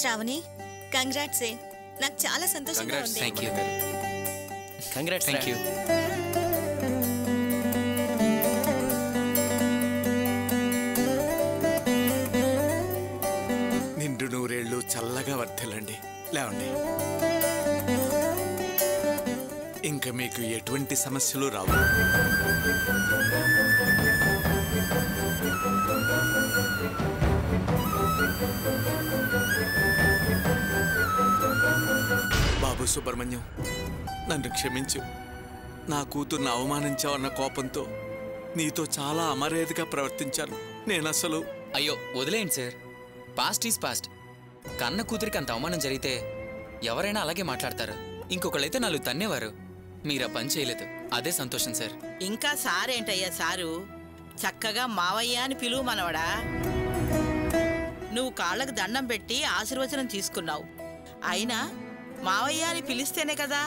Shravani congrats నాకు చాలా సంతోషంగా ఉంది. థాంక్యూ. కంగ్రాట్స్. థాంక్యూ. నిండు నూరేళ్లు చల్లగా వర్ధిల్లండి. లేవండి. ఇంకా మీకు ఎటువంటి సమస్యలు రావు. బాబు సుబ్రహ్మణ్యం, నన్ను క్షమించు. నా కూతుర్ని అవమానించావన్న కోపంతో నీతో చాలా అమర్యాదగా ప్రవర్తించాను. నేనసలు... అయ్యో వదిలేయండి సార్, పాస్ట్ ఈజ్ పాస్ట్. కన్న కూతురికి అంత అవమానం జరిగితే ఎవరైనా అలాగే మాట్లాడతారు. ఇంకొకళ్ళైతే నాలుగు తన్నేవారు. మీరా పని చేయలేదు, అదే సంతోషం సార్. ఇంకా సారేంటయ్యా సారు, చక్కగా మావయ్య అని పిలువు మనవడా. నువ్వు కాళ్ళకు దండం పెట్టి ఆశీర్వచనం తీసుకున్నావు. అయినా మావయ్య అని పిలిస్తేనే కదా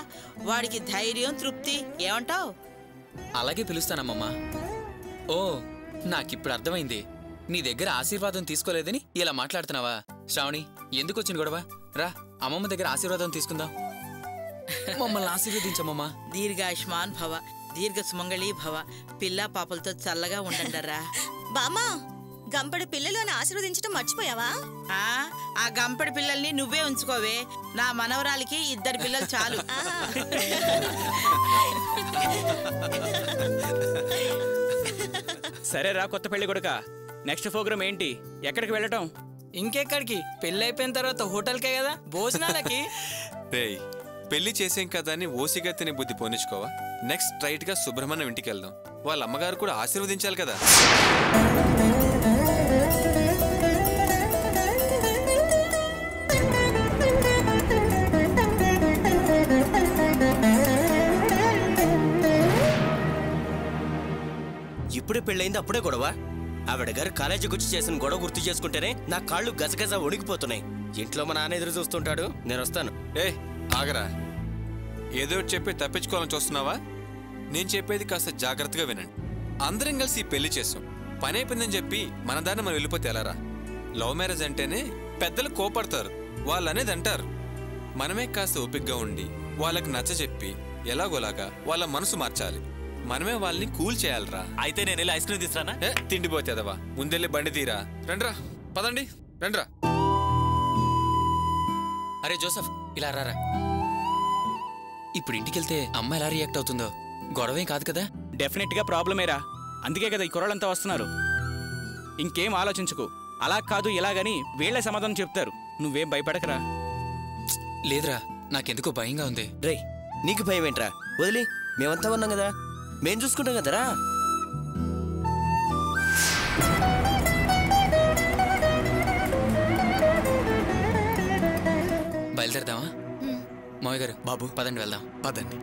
వాడికి ధైర్యం, తృప్తి. ఏమంటావు? అలాగే పిలుస్తానమ్మమ్మా. ఓ, నాకిప్పుడు అర్థమైంది. నీ దగ్గర ఆశీర్వాదం తీసుకోలేదని ఇలా మాట్లాడుతున్నావా? శ్రావణి, ఎందుకు వచ్చిన గొడవ? రా, అమ్మమ్మ దగ్గర ఆశీర్వాదం తీసుకుందాం. మమ్మల్ని ఆశీర్వదించమ్మమ్మా. దీర్ఘాయుష్మాన్ భవ, దీర్ఘ సుమంగళీ భవ. పిల్ల పాపలతో చల్లగా ఉండండరా. బామ్మా, గంపడి పిల్లలను ఆశీర్వదించడం మర్చిపోయావా? ఆ గంపడి పిల్లల్ని నువ్వే ఉంచుకోవే. నా మనవరాలికి 2 పిల్లలు చాలు. సరేరా కొత్త పెళ్లి కొడుక, నెక్స్ట్ ప్రోగ్రామ్ ఏంటి? ఎక్కడికి వెళ్ళటం? ఇంకెక్కడికి? పెళ్లి అయిపోయిన తర్వాత హోటల్కే కదా, భోజనాలకి. రేయ్, పెళ్లి చేసేం కదా అని ఓసిగా తినే బుద్ధి పోనిచ్చుకోవా. నెక్స్ట్ స్ట్రైట్ గా సుబ్రహ్మణ్యం ఇంటికి వెళ్దాం. వాళ్ళ అమ్మగారు కూడా ఆశీర్వదించాలి కదా. ఇప్పుడే పెళ్ళైంది, అప్పుడే గొడవ? ఆవిడ గారు కాలేజీకి వచ్చి చేసిన గొడవ గుర్తు చేసుకుంటేనే నా కాళ్ళు గజగజ వణికిపోతున్నాయి. ఇంట్లో మా నాన్న ఎదురు చూస్తుంటాడు, నేను వస్తాను. ఆగరా, ఏదో చెప్పి తప్పించుకోవాలని చూస్తున్నావా? నేను చెప్పేది కాస్త జాగ్రత్తగా వినండి. అందరం కలిసి ఈ పెళ్లి చేసాం, పని అయిపోయిందని చెప్పి మన దాన్ని మనం వెళ్ళిపోతే ఎలారా? లవ్ మ్యారేజ్ అంటేనే పెద్దలు కోపడతారు, వాళ్ళు అనేది అంటారు. మనమే కాస్త ఓపికగా ఉండి వాళ్ళకి నచ్చ చెప్పి ఎలాగోలాగా వాళ్ళ మనసు మార్చాలి. మనమే వాళ్ళని కూల్ చేయాలరా. అయితే నేను వెళ్ళి ఐస్ క్రీమ్ తీసుకురానా? తిండిపోతేదవా, ముందెళ్ళి బండి తీరా. రండ్రా, పదండి, రండ్రా. అరే జోసఫ్, ఇలా రారా. ఇప్పుడు ఇంటికెళ్తే అమ్మ ఎలా రియాక్ట్ అవుతుందో? గొడవేం కాదు కదా? డెఫినెట్ గా ప్రాబ్లమేరా, అందుకే కదా ఈ కుర్రాళ్ళంతా వస్తున్నారు. ఇంకేం ఆలోచించుకో. అలా కాదు ఇలాగని వీళ్లే సమాధానం చెప్తారు. నువ్వేం భయపడకరా. లేదురా, నాకెందుకో భయంగా ఉంది. రేయ్, నీకు భయం ఏంట్రా? వదిలి, మేమంతా ఉన్నాం కదా, మేం చూసుకుంటాం కదరా. బయలుదేరదామా? మావయ్య గారు, బాబు పదండి వెళ్దాం. పదండి.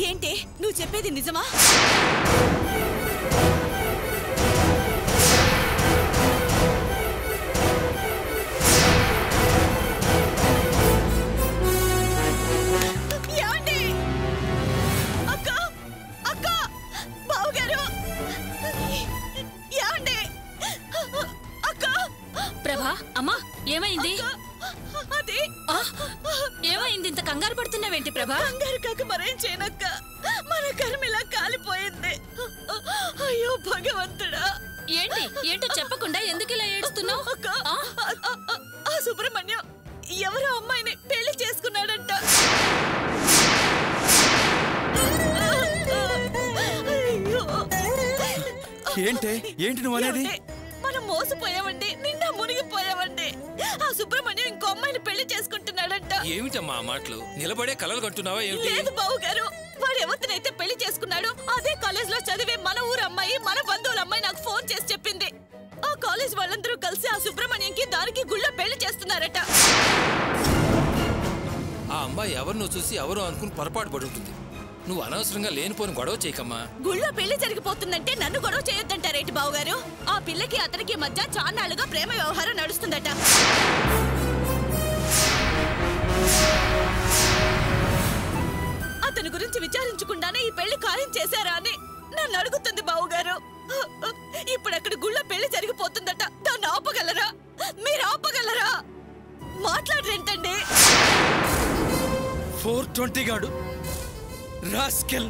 ఏంటి నువ్వు చెప్పేది నిజమా? ఏమైంది? ఏమైంది? ఇంత కంగారు పడుతున్నావేంటి ప్రభా? కంగారు కాక మరేం చేయనక్క, మన కర్మిలా కాలిపోయింది. అయ్యో భగవంతుడా! ఏంటి ఏంటో చెప్పకుండా ఎందుకు ఇలా ఏడుస్తున్నావు? ఆ సుబ్రహ్మణ్యం ఎవరో అమ్మాయిని పెళ్లి చేసుకున్నాడంట. ఏంటి నువ్వు అనేది? మనం మోసపోయామండి, నిండా మునిగిపోయామండి. ఆ సుబ్రహ్మణ్యం ఇంకో అమ్మాయిని పెళ్లి చేసుకుంటున్నాడంట. ఏమిటమ్మా మాటలు? నిలబడే కలలు కంటున్నావా ఏమిటి? లేదు బావు గారు, వాడు ఎవరినైతే పెళ్లి చేసుకున్నాడు అదే కాలేజ్ లో చదివే మన ఊరు అమ్మాయి, మన బంధువుల అమ్మాయి నాకు ఫోన్ చేసి చెప్పింది. ఆ కాలేజ్ వాళ్ళందరూ కలిసి ఆ సుబ్రహ్మణ్యంకి దానికి గుళ్ళో పెళ్లి చేస్తున్నారట. ఆ అమ్మాయి ఎవరినో చూసి ఎవరో అనుకుని పొరపాటు పడి ఉంటుంది. నువ్వు అనవసరంగా లేనిపోని గొడవ చేయకమ్మా. గుళ్ళో పెళ్లి జరిగిపోతుందంటే నన్ను గొడవ చేయొద్దంటారేంటి బావగారు? ఆ పిల్లకి అతనికి మధ్య చాన్నాళ్ళుగా ప్రేమ వ్యవహారం నడుస్తుందట. అతని గురించి విచారించకుండానే ఈ పెళ్లి ఖాయం చేశారా అని నన్ను అడుగుతుంది బావగారు. ఇప్పుడు అక్కడ గుళ్ళో పెళ్లి జరిగిపోతుందట. దాన్ని ఆపగలరా? మీరు ఆపగలరా? మాట్లాడరేంటండి? 420 గాడు రాస్కెల్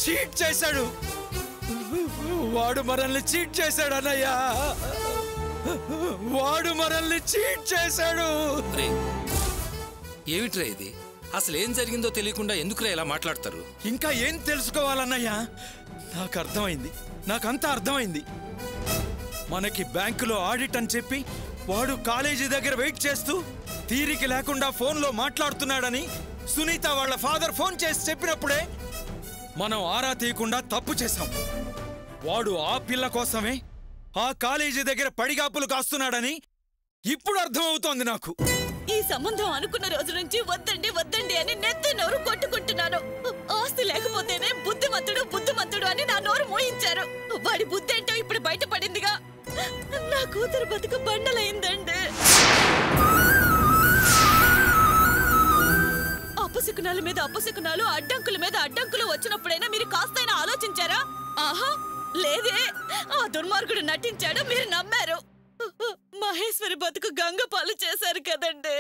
చీట్ చేశాడు. వాడు మనల్ని చీట్ చేశాడు అన్నయ్యా. వాడు మనల్ని చీట్ చేశాడు. ఏమిట్రా ఇది? అసలు ఏం జరిగిందో తెలియకుండా ఎందుకురా ఇలా మాట్లాడతారు? ఇంకా ఏం తెలుసుకోవాలన్నయ్యా? నాకు అర్థమైంది, నాకంతా అర్థమైంది. మనకి బ్యాంకులో ఆడిట్ అని చెప్పి వాడు కాలేజీ దగ్గర వెయిట్ చేస్తూ తీరిక లేకుండా ఫోన్లో మాట్లాడుతున్నాడని సునీత వాళ్ళ ఫాదర్ ఫోన్ చేసి చెప్పినప్పుడే మనం ఆరా తీయకుండా తప్పు చేశాం. వాడు ఆ పిల్ల కోసమే ఆ కాలేజీ దగ్గర పడిగాపులు కాస్తున్నాడని ఇప్పుడు అర్థమవుతోంది నాకు. ఈ సంబంధం అనుకున్న రోజు నుంచి వద్దండి వద్దండి అని నెత్తి నోరు కొట్టుకుంటున్నాను. ఆస్తి లేకపోతేనే బుద్ధిమంతుడు బుద్ధిమంతుడు అని నా నోరు మోయించారు. వాడి బుద్ధి ఏంటో ఇప్పుడు బయటపడిందిగా. నా కూతురు బతుకు బండలైందండి. అపశకునాల మీద అపశకునాలు, అడ్డంకుల మీద అడ్డంకులు వచ్చినప్పుడైనా మీరు కాస్తైనా ఆలోచించారా? ఆహా లేదే. ఆ దుర్మార్గుడు నటించాడు, మీరు నమ్మారు. మహేశ్వరి బతుకు గంగ పాలు చేశారు కదండి.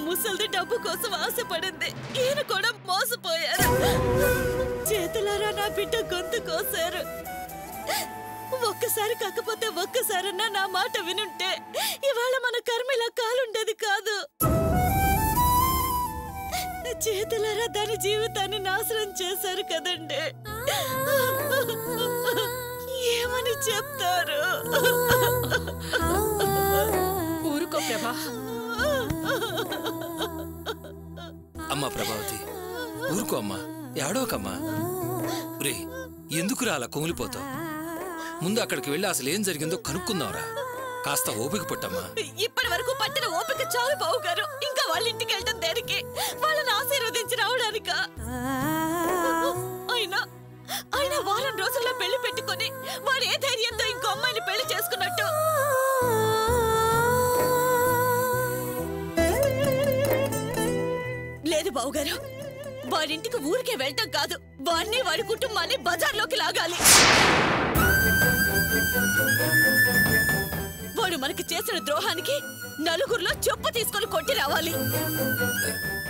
ముసల్ది డబ్బు కోసం ఆశపడింది. ఈయన కూడా మోసపోయారు. చేతులారా నా బిడ్డ గొంతు కోసారు. ఒక్కసారి కాకపోతే ఒక్కసారన్నా నా మాట వినుంటే ఇవాళ మన కర్మిలా కాలుండేది కాదు. చేతులారా దాని జీవితాన్ని నాశనం చేశారు కదండి. ఏమని చెప్తారు? ఊరుకో ప్రభా. అమ్మా ప్రభావతి, ఊరుకో అమ్మా, ఏడోకమ్మా. రే, ఎందుకురా అలా కుమిలిపోతావు? ముందు అక్కడికి వెళ్ళి అసలు ఏం జరిగిందో కనుక్కుందాంరా. కాస్త ఓపిక పట్టమ్మా. ఇప్పటి వరకు పట్టిన ఓపిక చాలు బావు గారు. ఇంకా వాళ్ళ ఇంటికి వెళ్ళడం దేనికి? వాళ్ళని ఆశీర్వదించి రావడానికా? అయినా వారం రోజుల్లో పెళ్లి పెట్టుకొని వాడు ఏ ధైర్యంతో ఇంకో అమ్మాయిని పెళ్లి చేసుకున్నట్టు? లేదు బావుగారు, వాడింటికి ఊరికే వెళ్ళటం కాదు, వాడిని వాడి కుటుంబాన్ని బజార్లోకి లాగాలి. వాడు మనకి చేసిన ద్రోహానికి నలుగురిలో చెప్పు తీసుకొని కొట్టి రావాలి.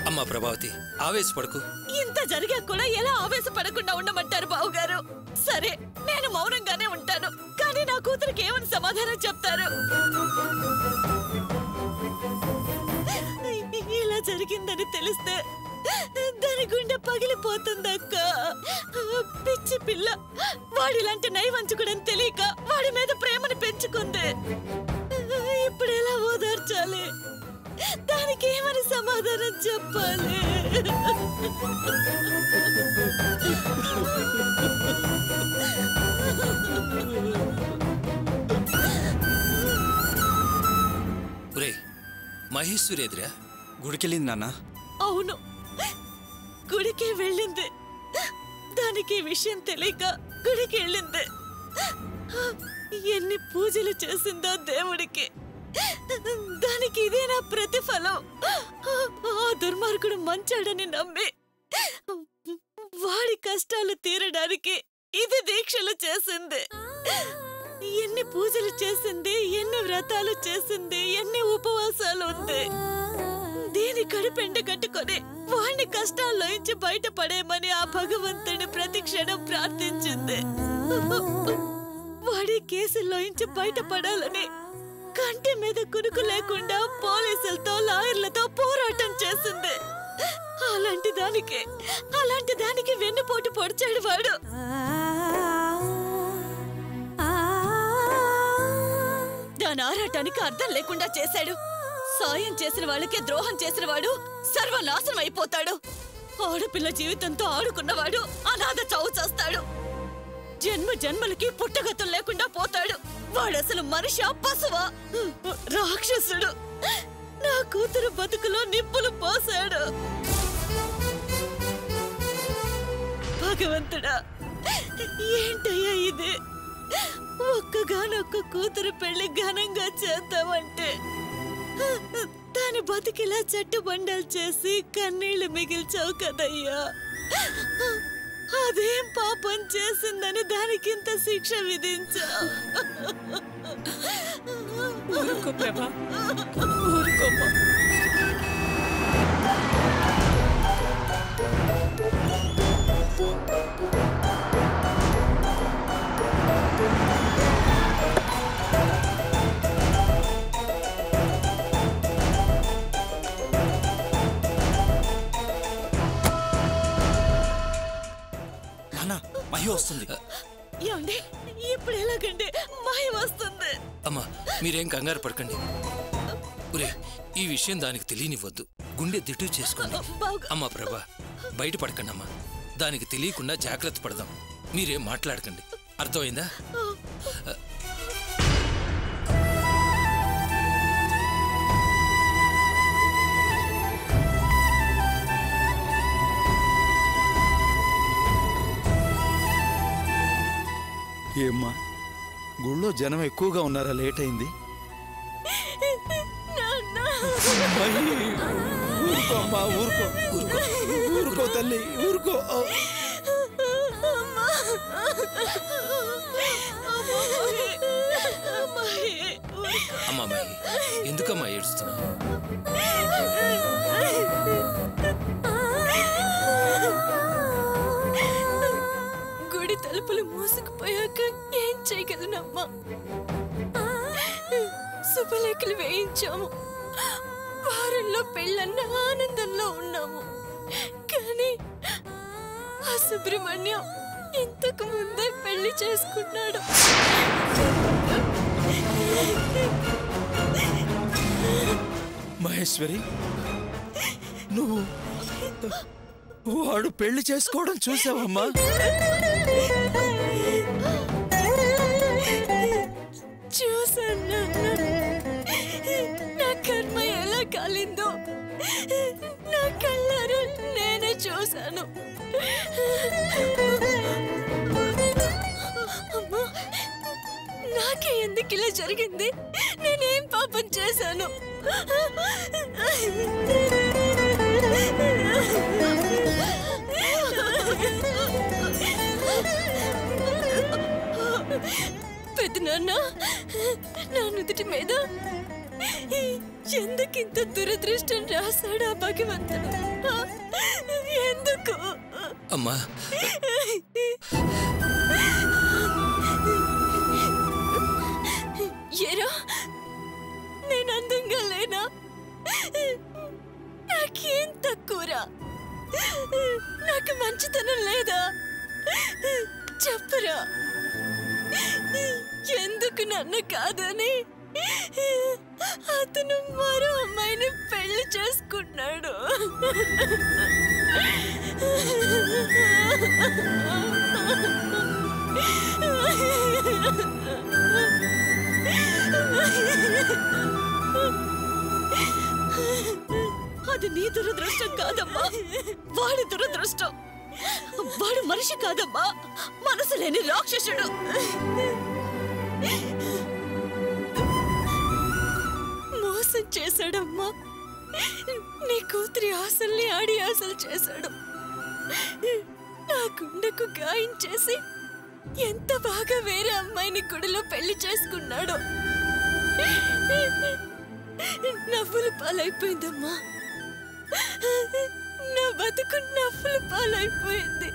అమ్మా ప్రభావతి, ఆవేశపడకు. ఇంత జరిగా కూడా ఎలా ఆవేశపడకుండా ఉండమంటారు బావుగారు? సరే, నేను మౌనంగానే ఉంటాను. కానీ నా కూతురికి ఏమని సమాధానం చెప్తారు? ఇలా జరిగిందని తెలిస్తే దాని గుండె పగిలిపోతుందక్క. పిచ్చి పిల్ల, వాడిలాంటి నైవంచుకుడని తెలియక వాడి మీద ప్రేమను పెంచుకుంది. ఇప్పుడు ఎలా ఓదార్చాలి? దానికి ఏమని సమాధానం చెప్పాలి? మహేశ్వరి ఎదురా గుడికెళ్ళింది నాన్న. అవును, గుడికి వెళ్ళింది. దానికి విషయం తెలియక గుడికి వెళ్ళింది. ఎన్ని పూజలు చేసిందో దేవుడికి. దానికి ఇదే నా ప్రతిఫలం. ఆ దుర్మార్గుడు మంచాడని నమ్మి వాడి కష్టాలు తీరడానికి ఇది దీక్షలు చేసింది. ఎన్ని పూజలు చేసింది, ఎన్ని వ్రతాలు చేసింది, ఎన్ని ఉపవాసాలు ఉంది. దీని కడుపెండ కట్టుకొని వాడిని కష్టాల్లోంచి బయటపడేమని ఆ భగవంతుని ప్రతి క్షణం ప్రార్థించింది. వాడి కేసుల్లోంచి బయటపడాలని కంటి మీద కునుకు లేకుండా పోలీసులతో లాయర్లతో పోరాటం చేసింది. అలాంటి దానికి వెన్నుపోటు పొడిచాడు వాడు. దాని ఆరాటానికి అర్థం లేకుండా చేశాడు. సాయం చేసిన వాళ్ళకే ద్రోహం చేసిన వాడు సర్వనాశనం అయిపోతాడు. ఆడపిల్ల జీవితంతో ఆడుకున్నవాడు అనాథ చావు చేస్తాడు. జన్మ జన్మలకి పుట్టగతులు లేకుండా పోతాడు. వాడసలు మనిషా పశువా? రాక్షసుడు నా కూతురు బతుకులో నిప్పులు పోసాడు. భగవంతుడా, ఏంటయ్యా ఇది? ఒక్కగానొక్క కూతురు పెళ్లి ఘనంగా చేద్దామంటే దాని బతికిలా చెట్టుబండలు చేసి కన్నీళ్లు మిగిల్చావు కదయ్యా. అదేం పాపం చేసిందని దానికింత శిక్ష విధించావు. ఊరుకో ప్రభా, ఊరుకోమ్మా. మహి వస్తుంది. ఏమండి, ఇప్పుడు ఎలాగండి? మాయ వస్తుంది. అమ్మా, మీరేం కంగారు పడకండి. ఒరే, ఈ విషయం దానికి తెలియనివ్వద్దు. గుండె దిట్టు చేసుకోండి. అమ్మా ప్రభా, బయట పడకండి అమ్మా. దానికి తెలియకుండా జాగ్రత్త పడదాం. మీరేం మాట్లాడకండి, అర్థమైందా? ఏమ్మా, గుళ్ళో జనం ఎక్కువగా ఉన్నారా? లేట్ అయింది. ఊరుకో అమ్మా, ఊరుకో ఊరుకో ఊరుకో తల్లి, ఊరుకో. అమ్మా మహి, ఎందుకమ్మా ఏడుస్తున్నావు? గుడి తలుపులు మూసుకుపోయాక ఏం చేయగలనమ్మా? శుభలేఖలు వేయించాము, వారంలో పెళ్ళన్న ఆనందంలో ఉన్నాము. కానీ ఆ సుబ్రహ్మణ్యం ఇంతకు ముందే పెళ్లి చేసుకున్నాడు. మహేశ్వరి, నువ్వు వాడు పెళ్లి చేసుకోవడం చూసావమ్మా? చూసాను. నా కర్మ ఎలా కాలిందో నా కళ్ళారు నేనే చూశాను. అమ్మా, నాకే ఎందుకు ఇలా జరిగింది? నేనేం పాపం చేశాను? పెద్దనాన్న, నా నుదుటి మీద ఎందుకింత దురదృష్టం రాశాడు ఆ భగవంతుడు? ఎందుకు? అమ్మా, ఏరా, నేను అందంగా లేనా? నాకేం తక్కువరా? నాకు మంచితనం లేదా? చెప్పరా, ఎందుకు నన్ను కాదని అతను మరో అమ్మాయిని పెళ్లి చేసుకున్నాడు? అది నీ దురదృష్టం కాదమ్మా, వాడి దురదృష్టం. వాడు మనిషి కాదమ్మా, మనసు లేని రాక్షసుడు. మోసం చేశాడమ్మా. నీ కూతురి ఆశల్ని ఆడి ఆశలు చేశాడు. నా గుండెకు గాయం చేసి ఎంత బాగా వేరే అమ్మాయిని గుడిలో పెళ్లి చేసుకున్నాడో. నవ్వులు పాలైపోయిందమ్మా. నా బతుకు నవ్వులు పాలైపోయింది.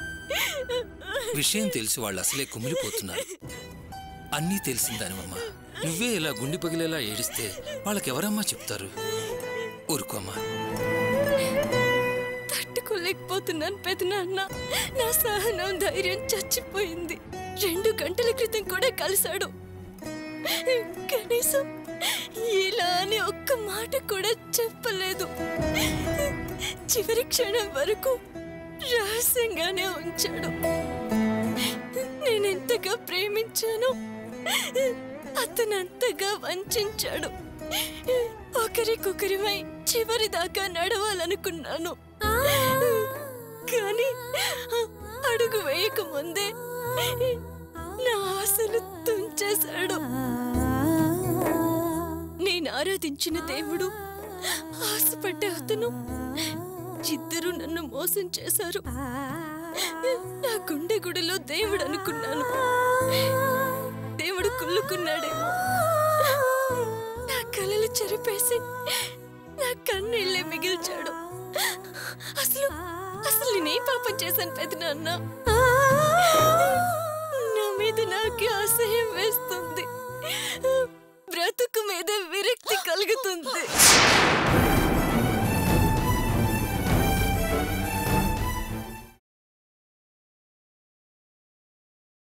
విషయం తెలిసి వాళ్ళు అసలే కుమిలిపోతున్నారు. అన్నీ తెలిసిందానివమ్మా. నువ్వే ఇలా గుండె పగిలేలా ఏడిస్తే వాళ్ళకెవరమ్మా చెప్తారు? ఊరుకోమ్మా. తట్టుకోలేకపోతున్నాను పెదనాన్న. నా సహనం, ధైర్యం చచ్చిపోయింది. 2 గంటల క్రితం కూడా కలిశాడు. కనీసం ఇలా అని ఒక్క మాట కూడా చెప్పలేదు. చివరి క్షణం వరకు రహస్యంగానే ఉంచాడు. నేనెంతగా ప్రేమించాను, అతనంతగా వంచాడు. ఒకరికొకరిమై చివరి దాకా నడవాలనుకున్నాను. కానీ అడుగు వేయక ముందే నా ఆశలు తుంచేశాడు. నేను ఆరాధించిన దేవుడు, ఆశపడ్డ అతను, ఇద్దరు నన్ను మోసం చేశారు. నా గుండె గుడిలో దేవుడు అనుకున్నాను. దేవుడు కుళ్ళుకున్నాడేమో. నా కలలు చెరిపేసి నా కన్నీళ్ళే మిగిల్చాడు. అసలు అసలు నేనేం పాపం చేశాను పెదనాన్న? నా మీద నాకే అసహ్యం వేస్తుంది.